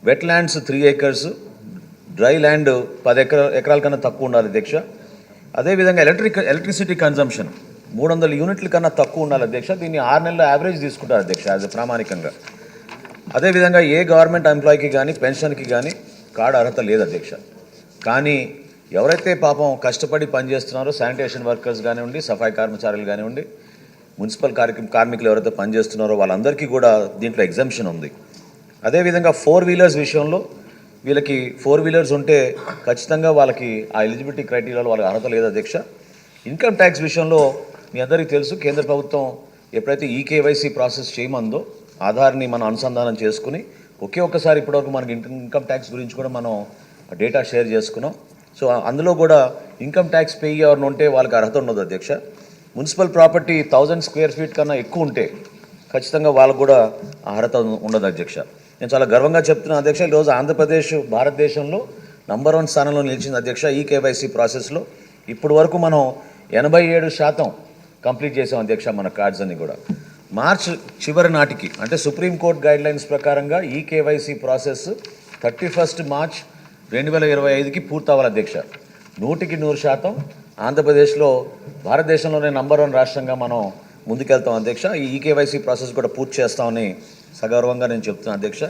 Wet lands 3 acres, dry land 10 ఎకరాల కన్నా తక్కువ ఉండాలి అధ్యక్ష. అదేవిధంగా ఎలక్ట్రిసిటీ కన్జంప్షన్ 300 యూనిట్ల కన్నా తక్కువ ఉండాలి అధ్యక్ష. దీన్ని 6 నెలల యావరేజ్ తీసుకుంటారు అధ్యక్ష యాజ్ ప్రామాణికంగా. అదేవిధంగా ఏ గవర్నమెంట్ ఎంప్లాయీకి కానీ పెన్షన్కి కానీ కార్డు అర్హత లేదు అధ్యక్ష. కానీ ఎవరైతే పాపం కష్టపడి పనిచేస్తున్నారో శానిటేషన్ వర్కర్స్ కానివ్వండి, సఫాయి కర్మచారులు కానివ్వండి, మున్సిపల్ కార్మికులు ఎవరైతే పనిచేస్తున్నారో వాళ్ళందరికీ కూడా దీంట్లో ఎగ్జంప్షన్ ఉంది. అదేవిధంగా 4 వీలర్స్ విషయంలో వీళ్ళకి 4 వీలర్స్ ఉంటే ఖచ్చితంగా వాళ్ళకి ఆ ఎలిజిబిలిటీ క్రైటీరియాలో వాళ్ళకి అర్హత లేదు అధ్యక్ష. ఇన్కమ్ ట్యాక్స్ విషయంలో మీ అందరికీ తెలుసు, కేంద్ర ప్రభుత్వం ఎప్పుడైతే ఈకేవైసీ ప్రాసెస్ చేయమందో ఆధార్ని మనం అనుసంధానం చేసుకుని ఒక్కసారి ఇప్పటివరకు మనకి ఇన్కమ్ ట్యాక్స్ గురించి కూడా మనం డేటా షేర్ చేసుకున్నాం. సో అందులో కూడా ఇన్కమ్ ట్యాక్స్ పే ఎవరిని ఉంటే వాళ్ళకి అర్హత ఉండదు అధ్యక్ష. మున్సిపల్ ప్రాపర్టీ 1000 square feet కన్నా ఎక్కువ ఉంటే ఖచ్చితంగా వాళ్ళకు కూడా అర్హత ఉండదు అధ్యక్ష. నేను చాలా గర్వంగా చెప్తున్నాను అధ్యక్ష, ఈరోజు ఆంధ్రప్రదేశ్ భారతదేశంలో నంబర్ 1 స్థానంలో నిలిచింది అధ్యక్ష ఈకేవైసీ ప్రాసెస్లో. ఇప్పటి వరకు మనం 87% కంప్లీట్ చేసాం అధ్యక్ష మన కార్డ్స్ అన్ని కూడా. మార్చ్ చివరి నాటికి అంటే సుప్రీంకోర్టు గైడ్లైన్స్ ప్రకారంగా ఈకేవైసీ ప్రాసెస్ 31 మార్చ్ 2025కి పూర్తవ్వాలి అధ్యక్ష. 100% ఆంధ్రప్రదేశ్లో భారతదేశంలోనే నంబర్ 1 రాష్ట్రంగా మనం ముందుకెళ్తాం అధ్యక్ష. ఈ ఈకేవైసీ ప్రాసెస్ కూడా పూర్తి చేస్తామని సగర్వంగా నేను చెప్తున్నాను అధ్యక్ష.